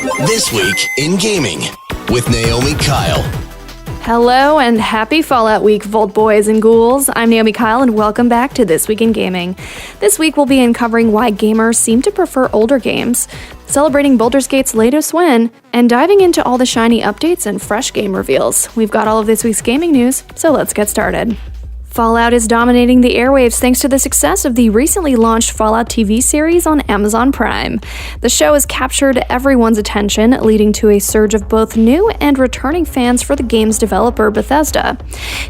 This Week in Gaming with Naomi Kyle. Hello and happy Fallout Week, Vault Boys and Ghouls. I'm Naomi Kyle and welcome back to This Week in Gaming. This week we'll be uncovering why gamers seem to prefer older games, celebrating Baldur's Gate's latest win, and diving into all the shiny updates and fresh game reveals. We've got all of this week's gaming news, so let's get started. Fallout is dominating the airwaves thanks to the success of the recently launched Fallout TV series on Amazon Prime. The show has captured everyone's attention, leading to a surge of both new and returning fans for the game's developer, Bethesda.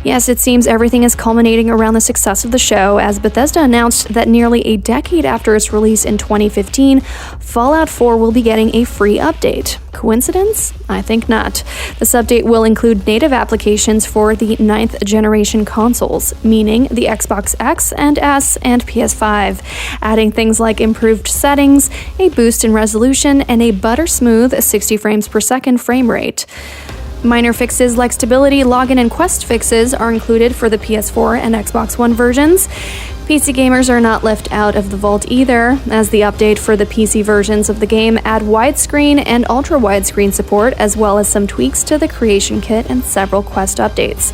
Yes, it seems everything is culminating around the success of the show, as Bethesda announced that nearly a decade after its release in 2015, Fallout 4 will be getting a free update. Coincidence? I think not. This update will include native applications for the 9th generation consoles, meaning the Xbox X and S and PS5, adding things like improved settings, a boost in resolution, and a butter-smooth 60 frames per second frame rate. Minor fixes like stability, login, and quest fixes are included for the PS4 and Xbox One versions. PC gamers are not left out of the vault either, as the update for the PC versions of the game add widescreen and ultra-widescreen support, as well as some tweaks to the creation kit and several quest updates.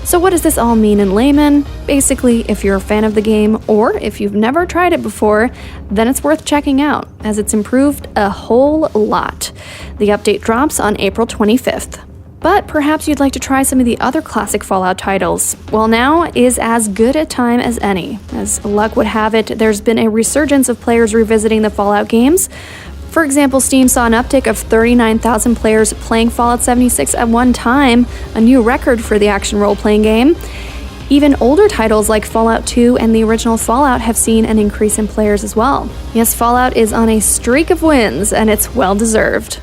So what does this all mean in layman? Basically, if you're a fan of the game, or if you've never tried it before, then it's worth checking out, as it's improved a whole lot. The update drops on April 25th. But perhaps you'd like to try some of the other classic Fallout titles. Well, now is as good a time as any. As luck would have it, there's been a resurgence of players revisiting the Fallout games. For example, Steam saw an uptick of 39,000 players playing Fallout 76 at one time, a new record for the action role-playing game. Even older titles like Fallout 2 and the original Fallout have seen an increase in players as well. Yes, Fallout is on a streak of wins, and it's well-deserved.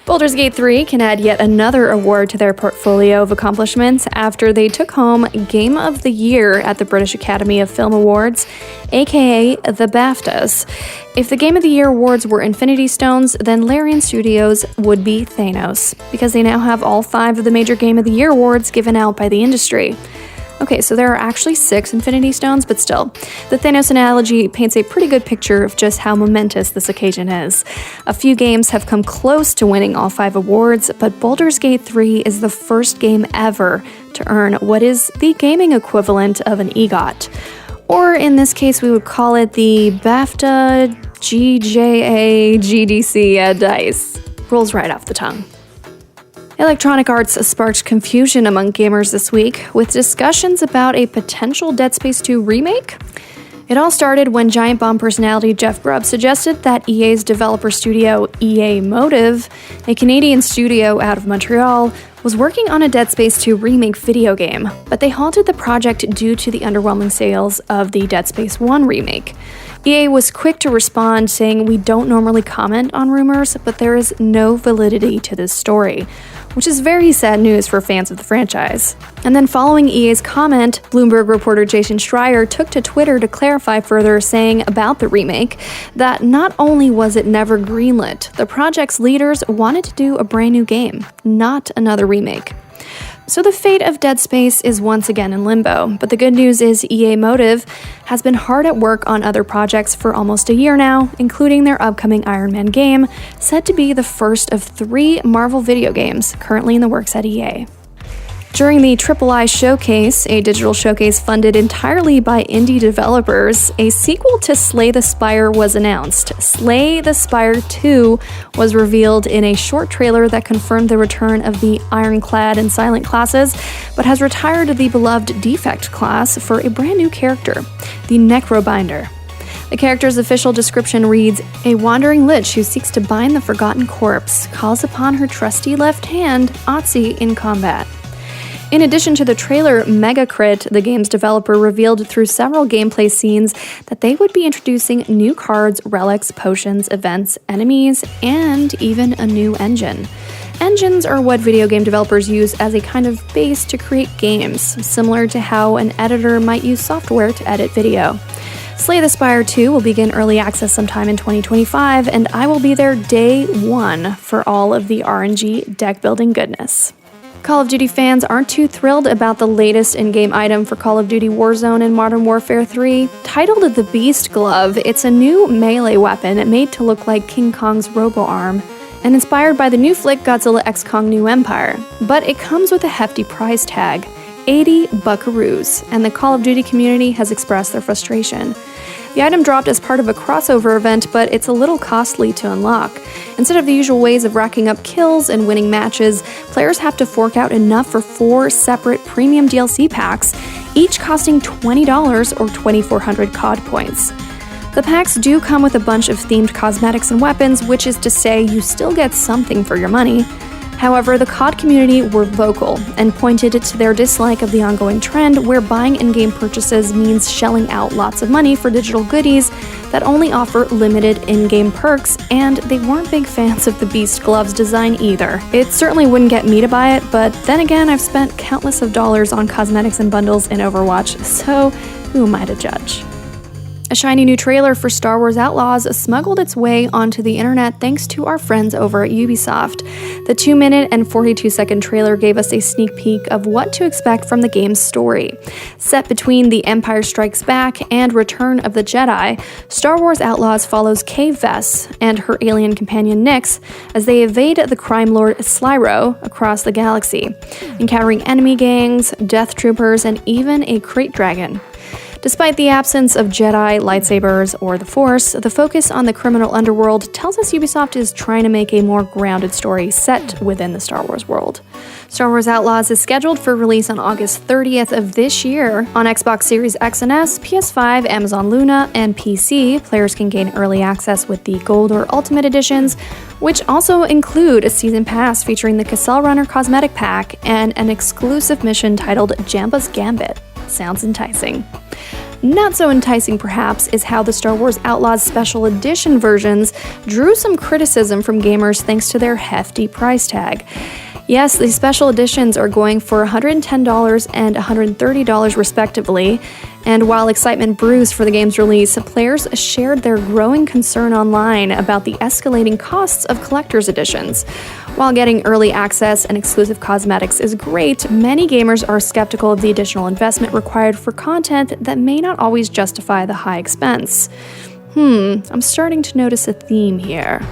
Baldur's Gate 3 can add yet another award to their portfolio of accomplishments after they took home Game of the Year at the British Academy of Film Awards, aka the BAFTAs. If the Game of the Year awards were Infinity Stones, then Larian Studios would be Thanos, because they now have all 5 of the major Game of the Year awards given out by the industry. Okay, so there are actually 6 Infinity Stones, but still, the Thanos analogy paints a pretty good picture of just how momentous this occasion is. A few games have come close to winning all 5 awards, but Baldur's Gate 3 is the first game ever to earn what is the gaming equivalent of an EGOT. Or in this case, we would call it the BAFTA GJA GDC DICE. Rolls right off the tongue. Electronic Arts sparked confusion among gamers this week, with discussions about a potential Dead Space 2 remake. It all started when Giant Bomb personality Jeff Grubb suggested that EA's developer studio EA Motive, a Canadian studio out of Montreal, was working on a Dead Space 2 remake video game, but they halted the project due to the underwhelming sales of the Dead Space 1 remake. EA was quick to respond, saying, "We don't normally comment on rumors, but there is no validity to this story," which is very sad news for fans of the franchise. And then following EA's comment, Bloomberg reporter Jason Schreier took to Twitter to clarify further, saying about the remake that not only was it never greenlit, the project's leaders wanted to do a brand new game, not another remake. So the fate of Dead Space is once again in limbo, but the good news is EA Motive has been hard at work on other projects for almost a year now, including their upcoming Iron Man game, said to be the first of 3 Marvel video games currently in the works at EA. During the III Showcase, a digital showcase funded entirely by indie developers, a sequel to Slay the Spire was announced. Slay the Spire 2 was revealed in a short trailer that confirmed the return of the Ironclad and Silent classes, but has retired the beloved Defect class for a brand new character, the Necrobinder. The character's official description reads, "A wandering lich who seeks to bind the forgotten corpse, calls upon her trusty left hand, Otzi, in combat." In addition to the trailer, Megacrit, the game's developer, revealed through several gameplay scenes that they would be introducing new cards, relics, potions, events, enemies, and even a new engine. Engines are what video game developers use as a kind of base to create games, similar to how an editor might use software to edit video. Slay the Spire 2 will begin early access sometime in 2025, and I will be there day 1 for all of the RNG deck building goodness. Call of Duty fans aren't too thrilled about the latest in-game item for Call of Duty Warzone and Modern Warfare 3. Titled the Beast Glove, it's a new melee weapon made to look like King Kong's robo-arm. and inspired by the new flick Godzilla x Kong New Empire. But it comes with a hefty price tag, 80 buckaroos, and the Call of Duty community has expressed their frustration. The item dropped as part of a crossover event, but it's a little costly to unlock. Instead of the usual ways of racking up kills and winning matches, players have to fork out enough for 4 separate premium DLC packs, each costing $20 or 2,400 COD points. The packs do come with a bunch of themed cosmetics and weapons, which is to say you still get something for your money. However, the COD community were vocal and pointed to their dislike of the ongoing trend where buying in-game purchases means shelling out lots of money for digital goodies that only offer limited in-game perks, and they weren't big fans of the Beast Gloves design either. It certainly wouldn't get me to buy it, but then again, I've spent countless of dollars on cosmetics and bundles in Overwatch, so who am I to judge? A shiny new trailer for Star Wars Outlaws smuggled its way onto the internet thanks to our friends over at Ubisoft. The 2-minute and 42-second trailer gave us a sneak peek of what to expect from the game's story. Set between The Empire Strikes Back and Return of the Jedi, Star Wars Outlaws follows Kay Vess and her alien companion Nyx as they evade the crime lord Slyro across the galaxy, encountering enemy gangs, death troopers, and even a crate dragon. Despite the absence of Jedi, lightsabers, or the Force, the focus on the criminal underworld tells us Ubisoft is trying to make a more grounded story set within the Star Wars world. Star Wars Outlaws is scheduled for release on August 30th of this year. On Xbox Series X and S, PS5, Amazon Luna, and PC, players can gain early access with the Gold or Ultimate Editions, which also include a season pass featuring the Cassell Runner cosmetic pack and an exclusive mission titled Jamba's Gambit. Sounds enticing. Not so enticing, perhaps, is how the Star Wars Outlaws Special Edition versions drew some criticism from gamers thanks to their hefty price tag. Yes, these special editions are going for $110 and $130 respectively, and while excitement brews for the game's release, players shared their growing concern online about the escalating costs of collector's editions. While getting early access and exclusive cosmetics is great, many gamers are skeptical of the additional investment required for content that may not always justify the high expense. I'm starting to notice a theme here.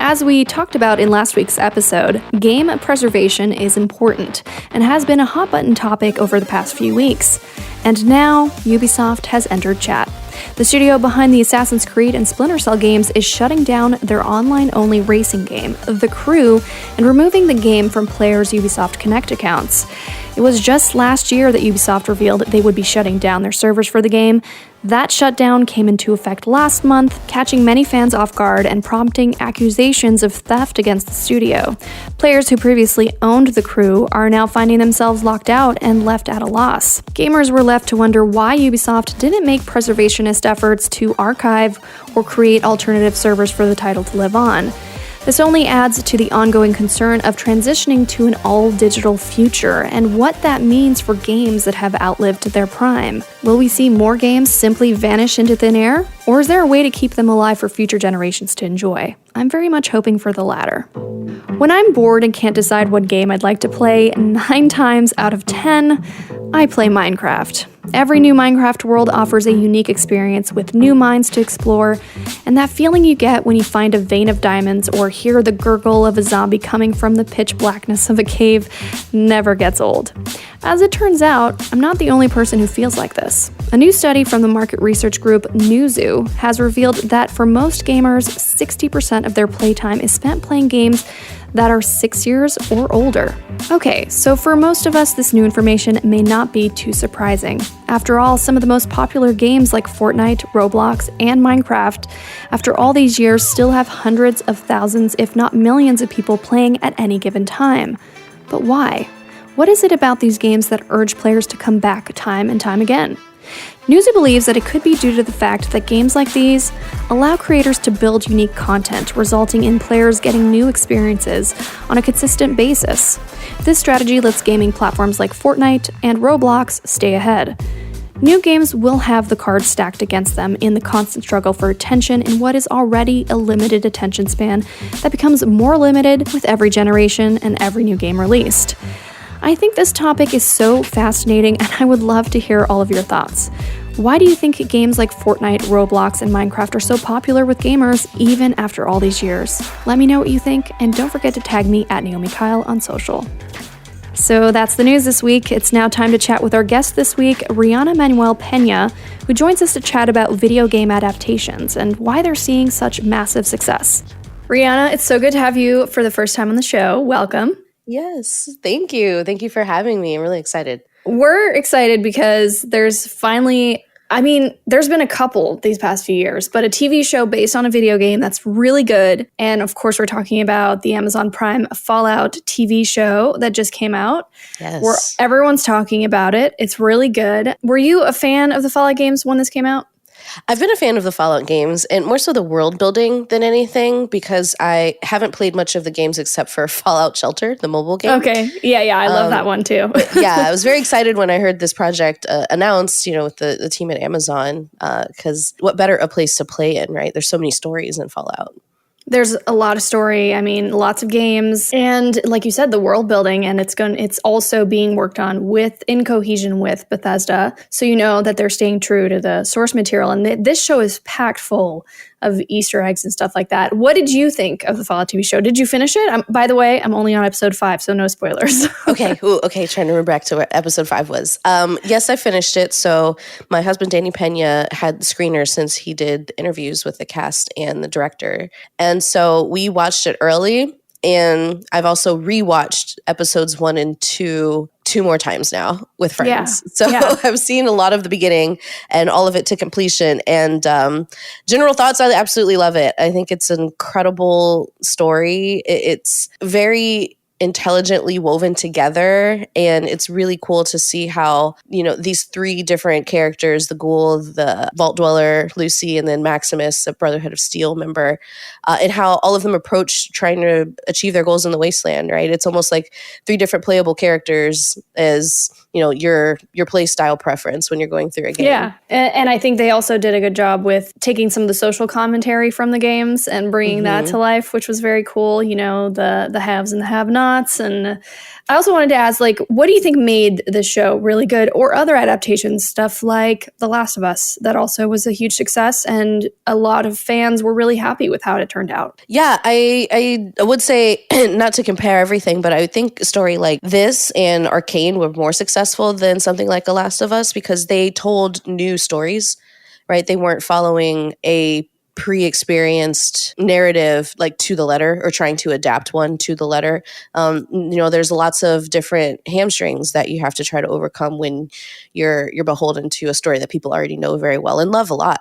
As we talked about in last week's episode, game preservation is important and has been a hot-button topic over the past few weeks. And now, Ubisoft has entered chat. The studio behind the Assassin's Creed and Splinter Cell games is shutting down their online-only racing game, The Crew, and removing the game from players' Ubisoft Connect accounts. It was just last year that Ubisoft revealed they would be shutting down their servers for the game. That shutdown came into effect last month, catching many fans off guard and prompting accusations of theft against the studio. Players who previously owned The Crew are now finding themselves locked out and left at a loss. Gamers were left to wonder why Ubisoft didn't make preservationist efforts to archive or create alternative servers for the title to live on. This only adds to the ongoing concern of transitioning to an all-digital future and what that means for games that have outlived their prime. Will we see more games simply vanish into thin air? Or is there a way to keep them alive for future generations to enjoy? I'm very much hoping for the latter. When I'm bored and can't decide what game I'd like to play, 9 times out of 10, I play Minecraft. Every new Minecraft world offers a unique experience with new mines to explore, and that feeling you get when you find a vein of diamonds or hear the gurgle of a zombie coming from the pitch blackness of a cave never gets old. As it turns out, I'm not the only person who feels like this. A new study from the market research group Newzoo has revealed that for most gamers, 60% of their playtime is spent playing games that are 6 years or older. Okay, so for most of us, this new information may not be too surprising. After all, some of the most popular games like Fortnite, Roblox, and Minecraft, after all these years, still have hundreds of thousands, if not millions of people playing at any given time. But why? What is it about these games that urge players to come back time and time again? Newzoo believes that it could be due to the fact that games like these allow creators to build unique content, resulting in players getting new experiences on a consistent basis. This strategy lets gaming platforms like Fortnite and Roblox stay ahead. New games will have the cards stacked against them in the constant struggle for attention in what is already a limited attention span that becomes more limited with every generation and every new game released. I think this topic is so fascinating, and I would love to hear all of your thoughts. Why do you think games like Fortnite, Roblox, and Minecraft are so popular with gamers even after all these years? Let me know what you think, and don't forget to tag me at Naomi Kyle on social. So that's the news this week. It's now time to chat with our guest this week, Riana Manuel-Pena, who joins us to chat about video game adaptations and why they're seeing such massive success. Riana, it's so good to have you for the first time on the show. Welcome. Yes, thank you. Thank you for having me. I'm really excited. We're excited because there's finally, there's been a couple these past few years, but a TV show based on a video game that's really good. And of course, we're talking about the Amazon Prime Fallout TV show that just came out. Yes. Where everyone's talking about it. It's really good. Were you a fan of the Fallout games when this came out? I've been a fan of the Fallout games and more so the world building than anything because I haven't played much of the games except for Fallout Shelter, the mobile game. Okay. Yeah. I love that one too. Yeah, I was very excited when I heard this project announced, with the team at Amazon, because what better a place to play in, right? There's so many stories in Fallout. There's a lot of story. Lots of games. And like you said, the world building, and it's also being worked on in cohesion with Bethesda. So you know that they're staying true to the source material. And this show is packed full of Easter eggs and stuff like that. What did you think of the Fallout TV show? Did you finish it? By the way, I'm only on episode 5, so no spoilers. Okay. Trying to remember back to what episode 5 was. Yes, I finished it. So my husband, Danny Pena, had the screener since he did interviews with the cast and the director. And so we watched it early. And I've also rewatched episodes 1 and 2 more times now with friends. I've seen a lot of the beginning and all of it to completion. And general thoughts, I absolutely love it. I think it's an incredible story. It's very intelligently woven together, and it's really cool to see how these 3 different characters, the ghoul, the vault dweller Lucy, and then Maximus, a Brotherhood of Steel member, and how all of them approach trying to achieve their goals in the wasteland, right? It's almost like 3 different playable characters as your play style preference when you're going through a game. Yeah, and I think they also did a good job with taking some of the social commentary from the games and bringing that to life, which was very cool. The haves and the have-nots. And I also wanted to ask, what do you think made the show really good, or other adaptations, stuff like The Last of Us, that also was a huge success, and a lot of fans were really happy with how it turned out? Yeah, I would say, not to compare everything, but I would think a story like this and Arcane were more successful than something like The Last of Us because they told new stories, right? They weren't following a pre-experienced narrative to the letter or trying to adapt one to the letter. There's lots of different hamstrings that you have to try to overcome when you're beholden to a story that people already know very well and love a lot.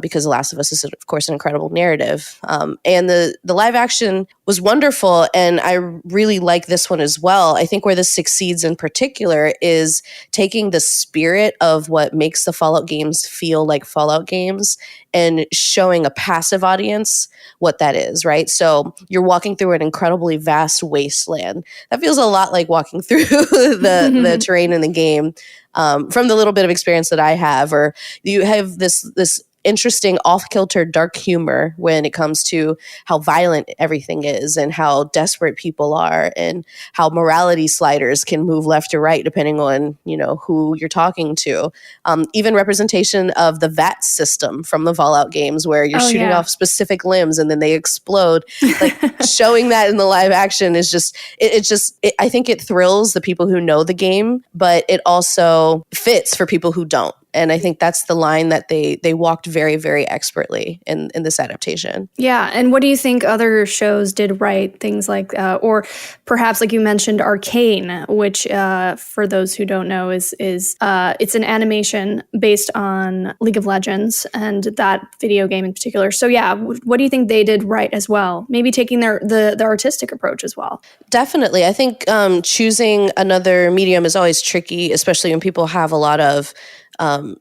Because The Last of Us is, of course, an incredible narrative. And the live action was wonderful, and I really like this one as well. I think where this succeeds in particular is taking the spirit of what makes the Fallout games feel like Fallout games and showing a passive audience what that is, right? So you're walking through an incredibly vast wasteland. That feels a lot like walking through the terrain in the game. From the little bit of experience that I have, or you have this interesting off-kilter dark humor when it comes to how violent everything is and how desperate people are and how morality sliders can move left or right depending on who you're talking to. Even representation of the VAT system from the Fallout games where you're shooting off specific limbs and then they explode. Showing that in the live action is just I think it thrills the people who know the game, but it also fits for people who don't. And I think that's the line that they walked very, very expertly in this adaptation. Yeah. And what do you think other shows did right? Things like, or perhaps like you mentioned, Arcane, which for those who don't know is it's an animation based on League of Legends and that video game in particular. So yeah, what do you think they did right as well? Maybe taking the artistic approach as well. Definitely. I think choosing another medium is always tricky, especially when people have a lot of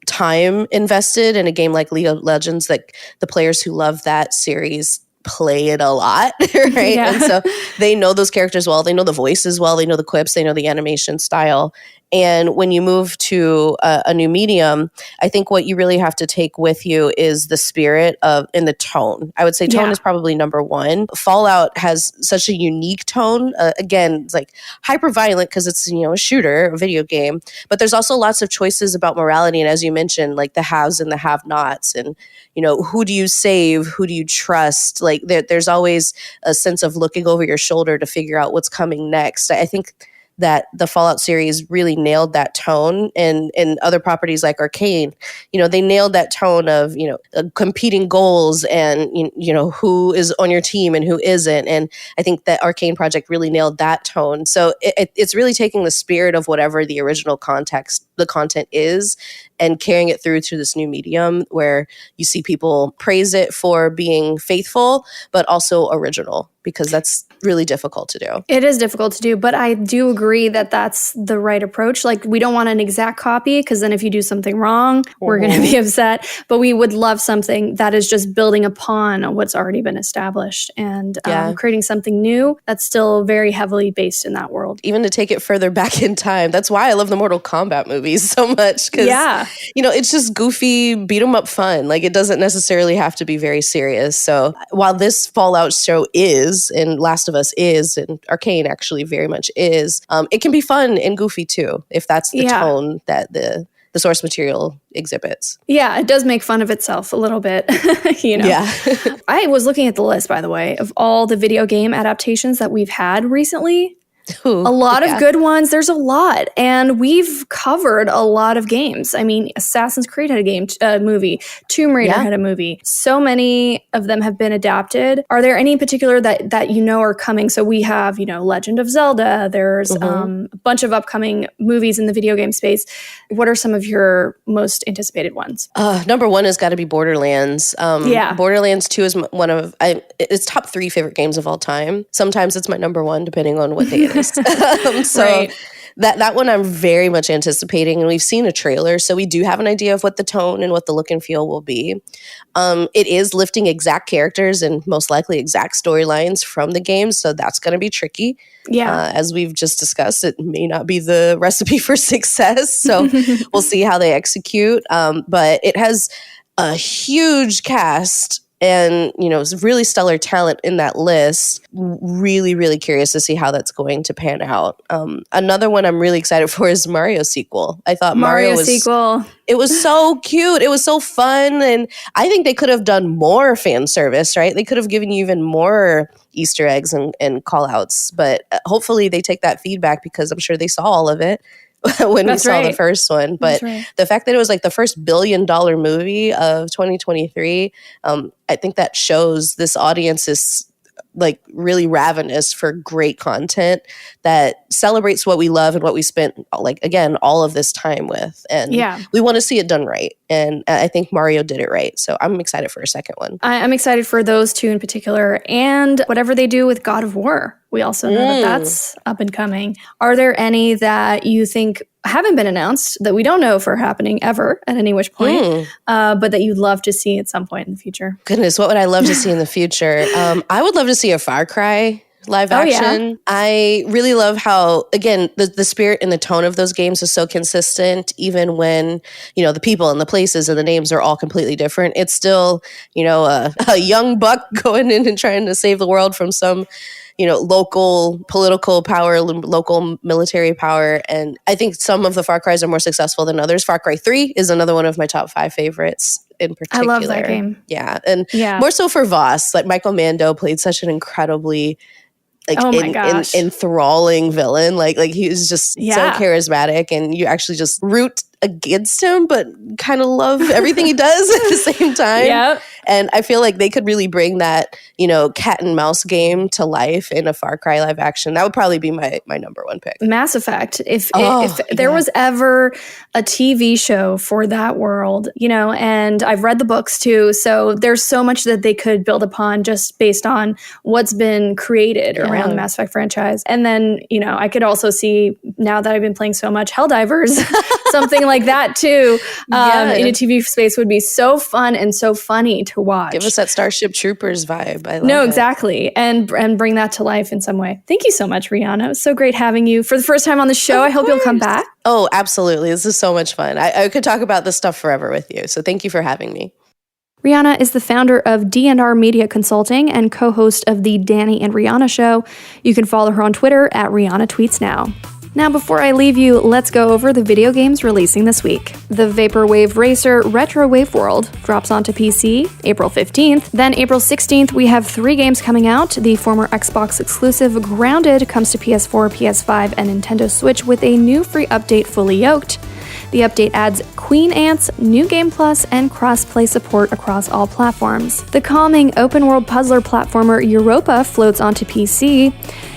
time invested in a game like League of Legends, like the players who love that series play it a lot, right? Yeah. And so they know those characters well, they know the voices well, they know the quips, they know the animation style. And when you move to a new medium, I think what you really have to take with you is the spirit of and the tone. I would say tone is probably number one. Fallout has such a unique tone. Again, it's like hyper violent because it's, a shooter, a video game, but there's also lots of choices about morality. And as you mentioned, like the haves and the have-nots, and who do you save? Who do you trust? Like there's always a sense of looking over your shoulder to figure out what's coming next. I think that the Fallout series really nailed that tone, and other properties like Arcane, they nailed that tone of, competing goals and, who is on your team and who isn't. And I think that Arcane project really nailed that tone. So it's really taking the spirit of whatever the original the content is, and carrying it through to this new medium where you see people praise it for being faithful, but also original, because that's really difficult to do. It is difficult to do, but I do agree that that's the right approach. Like, we don't want an exact copy, because then if you do something wrong, we're going to be upset. But we would love something that is just building upon what's already been established and creating something new that's still very heavily based in that world. Even to take it further back in time. That's why I love the Mortal Kombat movies so much. Because, it's just goofy, beat 'em up fun. Like, it doesn't necessarily have to be very serious. So while this Fallout show is, and Last of Us is, and Arcane actually very much is, it can be fun and goofy too, if that's the tone that the source material exhibits. Yeah, it does make fun of itself a little bit, Yeah. I was looking at the list, by the way, of all the video game adaptations that we've had recently. Ooh, a lot of good ones. There's a lot. And we've covered a lot of games. I mean, Assassin's Creed had a movie. Tomb Raider had a movie. So many of them have been adapted. Are there any in particular that are coming? So we have, Legend of Zelda. There's a bunch of upcoming movies in the video game space. What are some of your most anticipated ones? Number one has got to be Borderlands. Borderlands 2 is one of it's top 3 favorite games of all time. Sometimes it's my number one, depending on what day it is. That one I'm very much anticipating, and we've seen a trailer, so we do have an idea of what the tone and what the look and feel will be. It is lifting exact characters and most likely exact storylines from the game, so that's going to be tricky. As we've just discussed, it may not be the recipe for success, so we'll see how they execute. But it has a huge cast and, it's really stellar talent in that list. Really, really curious to see how that's going to pan out. Another one I'm really excited for is Mario sequel. I thought Mario sequel. It was so cute. It was so fun. And I think they could have done more fan service, right? They could have given you even more Easter eggs and call outs. But hopefully they take that feedback, because I'm sure they saw all of it when we saw the first one. But the fact that it was like the first $1 billion movie of 2023, I think that shows this audience is like really ravenous for great content that celebrates what we love and what we spent, like, again, all of this time with. And we want to see it done right. And I think Mario did it right. So I'm excited for a second one. I'm excited for those two in particular, and whatever they do with God of War. We also know that that's up and coming. Are there any that you think haven't been announced, that we don't know if are happening ever at any which point, but that you'd love to see at some point in the future? Goodness, what would I love to see in the future? I would love to see a Far Cry live action. Yeah. I really love how, again, the spirit and the tone of those games is so consistent, even when, the people and the places and the names are all completely different. It's still, a young buck going in and trying to save the world from some, local political power, local military power. And I think some of the Far Cries are more successful than others. Far Cry 3 is another one of my top 5 favorites in particular. I love that game. Yeah. And more so for Voss. Like, Michael Mando played such an incredibly enthralling villain. Like he was just so charismatic, and you actually just root against him, but kind of love everything he does at the same time. Yeah. And I feel like they could really bring that, cat and mouse game to life in a Far Cry live action. That would probably be my number one pick. Mass Effect. If there was ever a TV show for that world, and I've read the books too, so there's so much that they could build upon just based on what's been created around the Mass Effect franchise. And then, I could also see, now that I've been playing so much, Helldivers. something like that too Yeah. in a TV space would be so fun and so funny to watch. Give us that Starship Troopers vibe. I love No, it. exactly. And bring that to life in some way. Thank you so much, Rihanna. It was so great having you for the first time on the show. I hope you'll come back. Oh, absolutely. This is so much fun. I could talk about this stuff forever with you. So thank you for having me. Rihanna is the founder of D&R Media Consulting and co-host of the Danny and Rihanna Show. You can follow her on Twitter at Rihanna Tweets Now. Now, before I leave you, let's go over the video games releasing this week. The Vaporwave Racer Retro Wave World drops onto PC April 15th. Then April 16th, we have 3 games coming out. The former Xbox exclusive Grounded comes to PS4, PS5, and Nintendo Switch with a new free update, Fully Yoked. The update adds Queen Ants, New Game Plus, and cross-play support across all platforms. The calming open-world puzzler platformer Europa floats onto PC,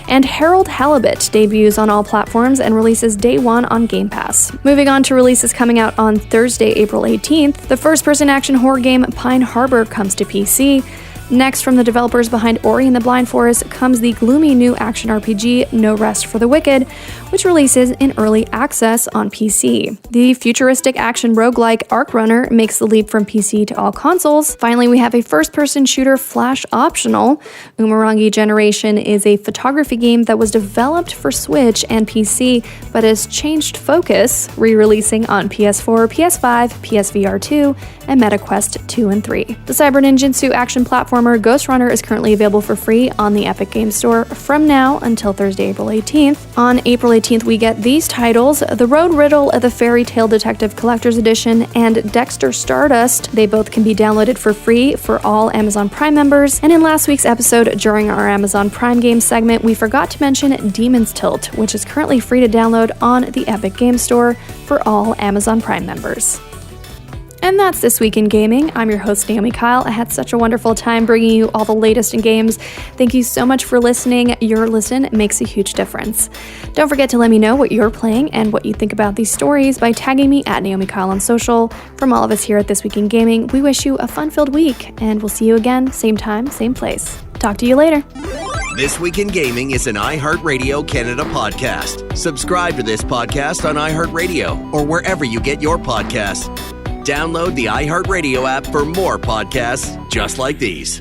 and Harold Halibut debuts on all platforms and releases day 1 on Game Pass. Moving on to releases coming out on Thursday, April 18th, the first-person action horror game Pine Harbor comes to PC. Next, from the developers behind Ori and the Blind Forest, comes the gloomy new action RPG No Rest for the Wicked, which releases in early access on PC. The futuristic action roguelike Arc Runner makes the leap from PC to all consoles. Finally, we have a first-person shooter Flash optional. Umurangi Generation is a photography game that was developed for Switch and PC, but has changed focus, re-releasing on PS4, PS5, PSVR 2, and MetaQuest 2 and 3. The Cyber Ninjutsu action platformer Ghost Runner is currently available for free on the Epic Games Store from now until Thursday, April 18th. On April 18th, we get these titles: The Road Riddle, the Fairy Tale Detective Collector's Edition, and Dexter Stardust. They both can be downloaded for free for all Amazon Prime members. And in last week's episode, during our Amazon Prime Games segment, we forgot to mention Demon's Tilt, which is currently free to download on the Epic Games Store for all Amazon Prime members. And that's This Week in Gaming. I'm your host, Naomi Kyle. I had such a wonderful time bringing you all the latest in games. Thank you so much for listening. Your listen makes a huge difference. Don't forget to let me know what you're playing and what you think about these stories by tagging me at Naomi Kyle on social. From all of us here at This Week in Gaming, we wish you a fun-filled week, and we'll see you again, same time, same place. Talk to you later. This Week in Gaming is an iHeartRadio Canada podcast. Subscribe to this podcast on iHeartRadio or wherever you get your podcasts. Download the iHeartRadio app for more podcasts just like these.